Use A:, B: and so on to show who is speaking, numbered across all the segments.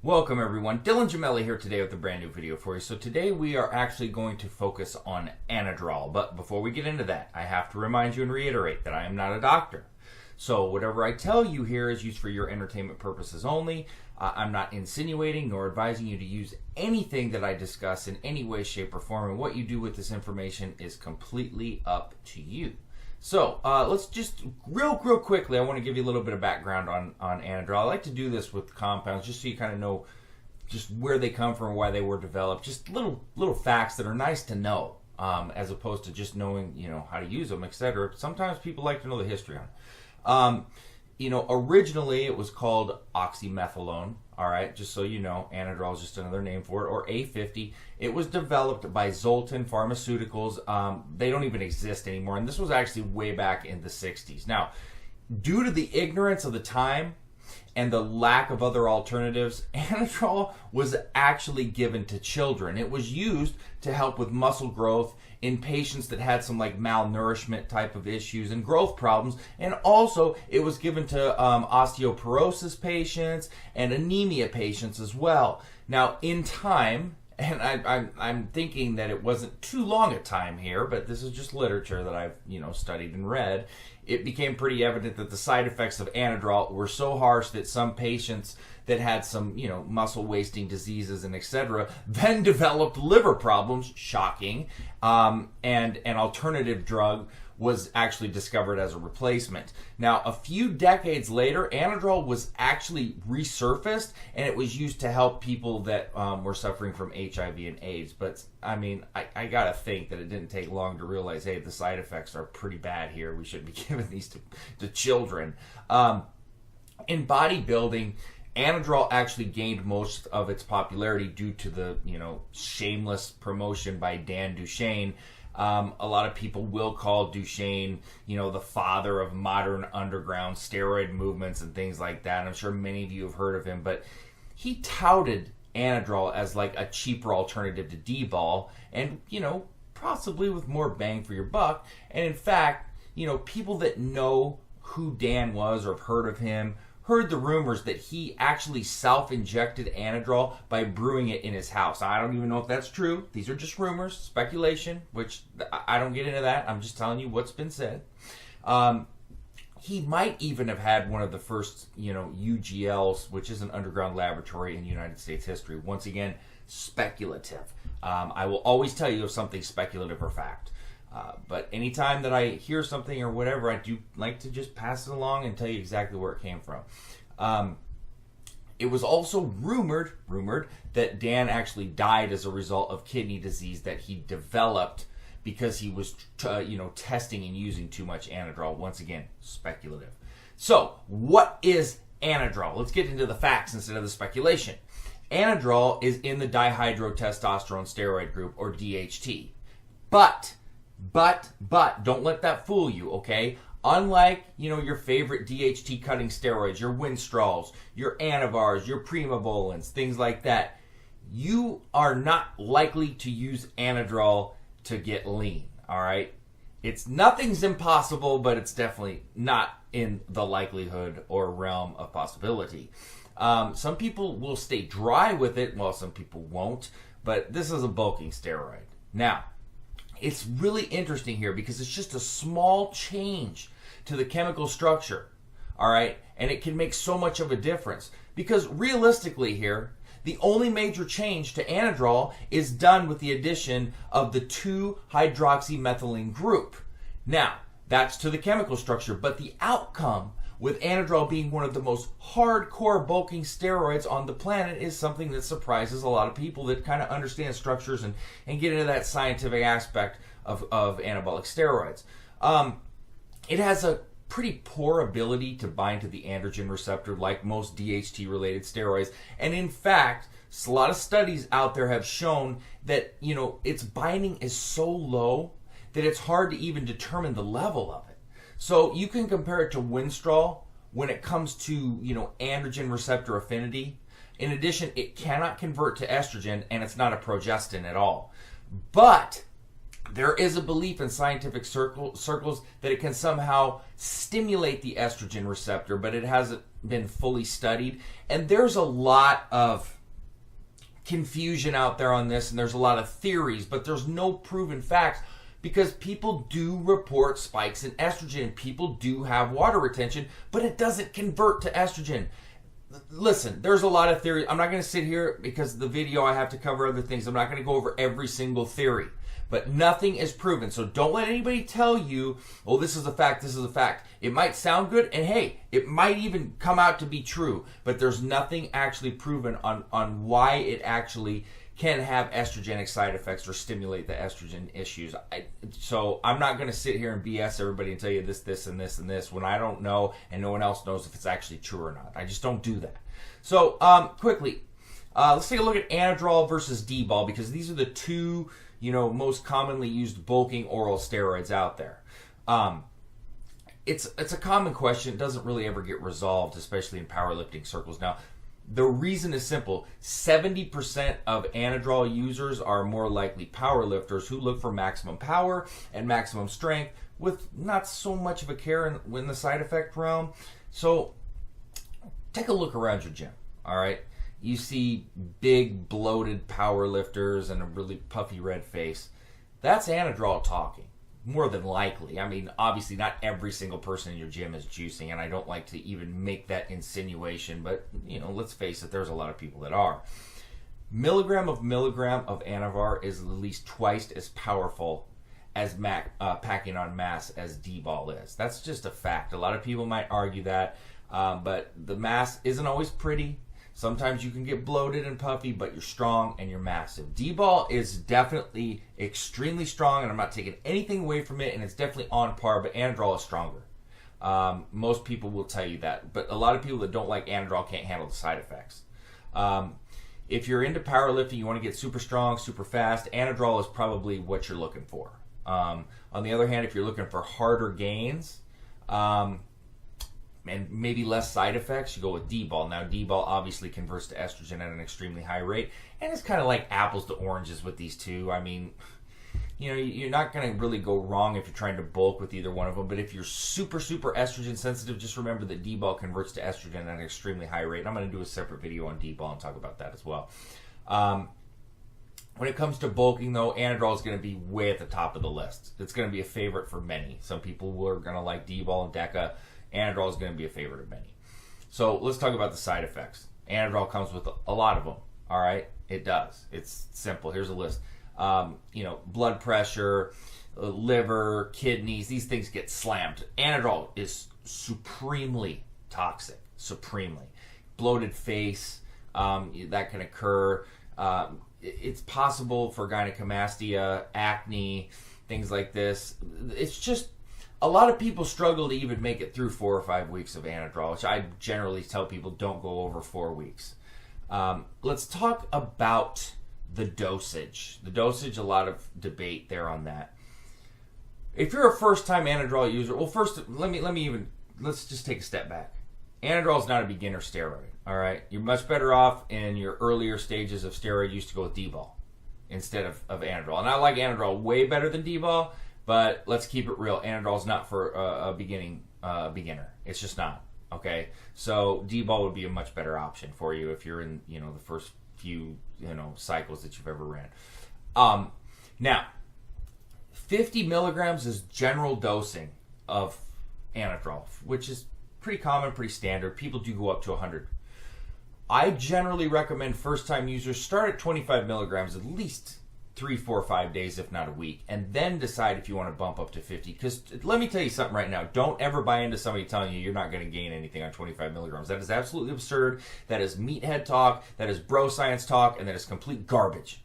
A: Welcome everyone, Dylan Gemelli here today with a brand new video for you. So today we are actually going to focus on Anadrol, but before we get into that, I have to remind you and reiterate that I am not a doctor. So whatever I tell you here is used for your entertainment purposes only. I'm not insinuating nor advising you to use anything that I discuss in any way, shape, or form, and what you do with this information is completely up to you. So let's just real quickly, I want to give you a little bit of background on Anadrol. I like to do this with compounds just so you kind of know just where they come from, why they were developed, just little facts that are nice to know, as opposed to just knowing, how to use them, etc. Sometimes people like to know the history on it. Originally it was called oxymethylone, all right, just so you know. Anadrol is just another name for it, or A50. It was developed by Zoltan Pharmaceuticals. They don't even exist anymore, and this was actually way back in the 60s. Now, due to the ignorance of the time and the lack of other alternatives, Anadrol was actually given to children. It was used to help with muscle growth in patients that had some malnourishment type of issues and growth problems, and also it was given to osteoporosis patients and anemia patients as well. Now, in time, and I'm thinking that it wasn't too long a time here, but this is just literature that I've studied and read. It became pretty evident that the side effects of Anadrol were so harsh that some patients that had some muscle wasting diseases and etc. then developed liver problems. Shocking. And an alternative drug was actually discovered as a replacement. Now, a few decades later, Anadrol was actually resurfaced, and it was used to help people that were suffering from HIV and AIDS. But I mean, I gotta think that it didn't take long to realize, hey, the side effects are pretty bad here. We shouldn't be giving these to children. In bodybuilding, Anadrol actually gained most of its popularity due to the shameless promotion by Dan Duchaine. A lot of people will call Duchaine, the father of modern underground steroid movements and things like that. And I'm sure many of you have heard of him, but he touted Anadrol as a cheaper alternative to Dbol, and possibly with more bang for your buck. And in fact, people that know who Dan was or have heard of him heard the rumors that he actually self-injected Anadrol by brewing it in his house. I don't even know if that's true. These are just rumors, speculation, which I don't get into that. I'm just telling you what's been said. He might even have had one of the first, UGLs, which is an underground laboratory in United States history. Once again, speculative. I will always tell you if something's speculative or fact. But anytime that I hear something or whatever, I do like to just pass it along and tell you exactly where it came from. It was also rumored that Dan actually died as a result of kidney disease that he developed because he was, testing and using too much Anadrol. Once again, speculative. So, what is Anadrol? Let's get into the facts instead of the speculation. Anadrol is in the dihydrotestosterone steroid group, or DHT. But don't let that fool you, okay? Unlike, your favorite DHT cutting steroids, your Winstrals, your Anavars, your Primobolins, things like that, you are not likely to use Anadrol to get lean, all right? Nothing's impossible, but it's definitely not in the likelihood or realm of possibility. Some people will stay dry with it, while some people won't, but this is a bulking steroid. Now, it's really interesting here because it's just a small change to the chemical structure, all right? And it can make so much of a difference because realistically here, the only major change to Anadrol is done with the addition of the 2-hydroxymethylene group. Now, that's to the chemical structure, but the outcome with Anadrol being one of the most hardcore bulking steroids on the planet is something that surprises a lot of people that kind of understand structures and get into that scientific aspect of anabolic steroids. It has a pretty poor ability to bind to the androgen receptor like most DHT-related steroids. And in fact, a lot of studies out there have shown that, its binding is so low that it's hard to even determine the level of it. So you can compare it to Winstrol when it comes to, androgen receptor affinity. In addition, it cannot convert to estrogen, and it's not a progestin at all. But there is a belief in scientific circles that it can somehow stimulate the estrogen receptor, but it hasn't been fully studied. And there's a lot of confusion out there on this, and there's a lot of theories, but there's no proven facts, because people do report spikes in estrogen. People do have water retention, but it doesn't convert to estrogen. Listen, there's a lot of theories. I'm not going to sit here because of the video, I have to cover other things. I'm not going to go over every single theory, but nothing is proven. So don't let anybody tell you, oh, this is a fact, this is a fact. It might sound good, and hey, it might even come out to be true, but there's nothing actually proven on why it actually can have estrogenic side effects or stimulate the estrogen issues. So I'm not going to sit here and BS everybody and tell you this, this, and this, and this when I don't know and no one else knows if it's actually true or not. I just don't do that. So quickly, let's take a look at Anadrol versus Dbol, because these are the two most commonly used bulking oral steroids out there. It's a common question. It doesn't really ever get resolved, especially in powerlifting circles. Now, the reason is simple. 70% of Anadrol users are more likely powerlifters who look for maximum power and maximum strength with not so much of a care in the side effect realm. So take a look around your gym, all right? You see big, bloated powerlifters and a really puffy red face. That's Anadrol talking. More than likely. I mean, obviously not every single person in your gym is juicing, and I don't like to even make that insinuation, but let's face it, there's a lot of people that are. Milligram of Anavar is at least twice as powerful as packing on mass as Dbol is. That's just a fact. A lot of people might argue that, but the mass isn't always pretty. Sometimes you can get bloated and puffy, but you're strong and you're massive. Dbol is definitely extremely strong, and I'm not taking anything away from it, and it's definitely on par, but Anadrol is stronger. Most people will tell you that, but a lot of people that don't like Anadrol can't handle the side effects. If you're into powerlifting, you want to get super strong, super fast, Anadrol is probably what you're looking for. On the other hand, if you're looking for harder gains, and maybe less side effects, you go with Dbol. Now, Dbol obviously converts to estrogen at an extremely high rate, and it's kind of like apples to oranges with these two. I mean, you're not going to really go wrong if you're trying to bulk with either one of them, but if you're super, super estrogen sensitive, just remember that Dbol converts to estrogen at an extremely high rate. And I'm going to do a separate video on Dbol and talk about that as well. When it comes to bulking, though, Anadrol is going to be way at the top of the list. It's going to be a favorite for many. Some people are going to like Dbol and Deca. Anadrol is going to be a favorite of many. So let's talk about the side effects. Anadrol comes with a lot of them. All right, it does. It's simple. Here's a list. Blood pressure, liver, kidneys. These things get slammed. Anadrol is supremely toxic. Supremely bloated face. That can occur. It's possible for gynecomastia, acne, things like this. It's just. A lot of people struggle to even make it through 4 or 5 weeks of Anadrol, which I generally tell people don't go over 4 weeks. Let's talk about the dosage. The dosage, a lot of debate there on that. If you're a first-time Anadrol user, well, first let's just take a step back. Anadrol is not a beginner steroid. All right, you're much better off in your earlier stages of steroid use to go with Dbol instead of Anadrol. And I like Anadrol way better than Dbol. But let's keep it real. Anadrol is not for a beginner. It's just not. Okay. So Dbol would be a much better option for you if you're in the first few cycles that you've ever ran. Now, 50 milligrams is general dosing of Anadrol, which is pretty common, pretty standard. People do go up to 100. I generally recommend first-time users start at 25 milligrams at least 3, 4, 5 days, if not a week, and then decide if you want to bump up to 50. Because let me tell you something right now. Don't ever buy into somebody telling you you're not going to gain anything on 25 milligrams. That is absolutely absurd. That is meathead talk. That is bro science talk, and that is complete garbage.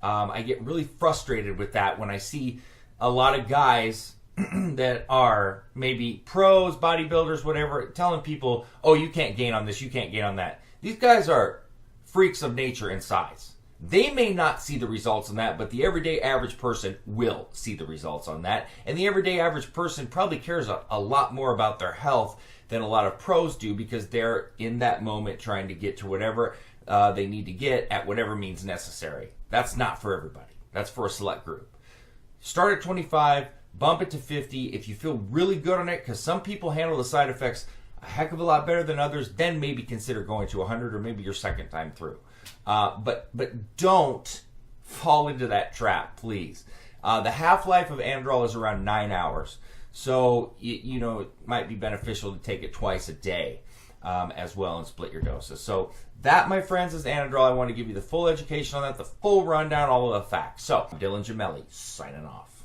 A: I get really frustrated with that when I see a lot of guys that are maybe pros, bodybuilders, whatever, telling people, oh, you can't gain on this, you can't gain on that. These guys are freaks of nature in size. They may not see the results on that, but the everyday average person will see the results on that. And the everyday average person probably cares a lot more about their health than a lot of pros do, because they're in that moment trying to get to whatever they need to get at whatever means necessary. That's not for everybody. That's for a select group. Start at 25, bump it to 50 if you feel really good on it, because some people handle the side effects a heck of a lot better than others, then maybe consider going to 100 or maybe your second time through. But don't fall into that trap, please. The half-life of Anadrol is around 9 hours. So, you know, it might be beneficial to take it twice a day as well and split your doses. So that, my friends, is Anadrol. I want to give you the full education on that, the full rundown, all of the facts. So, Dylan Gemelli, signing off.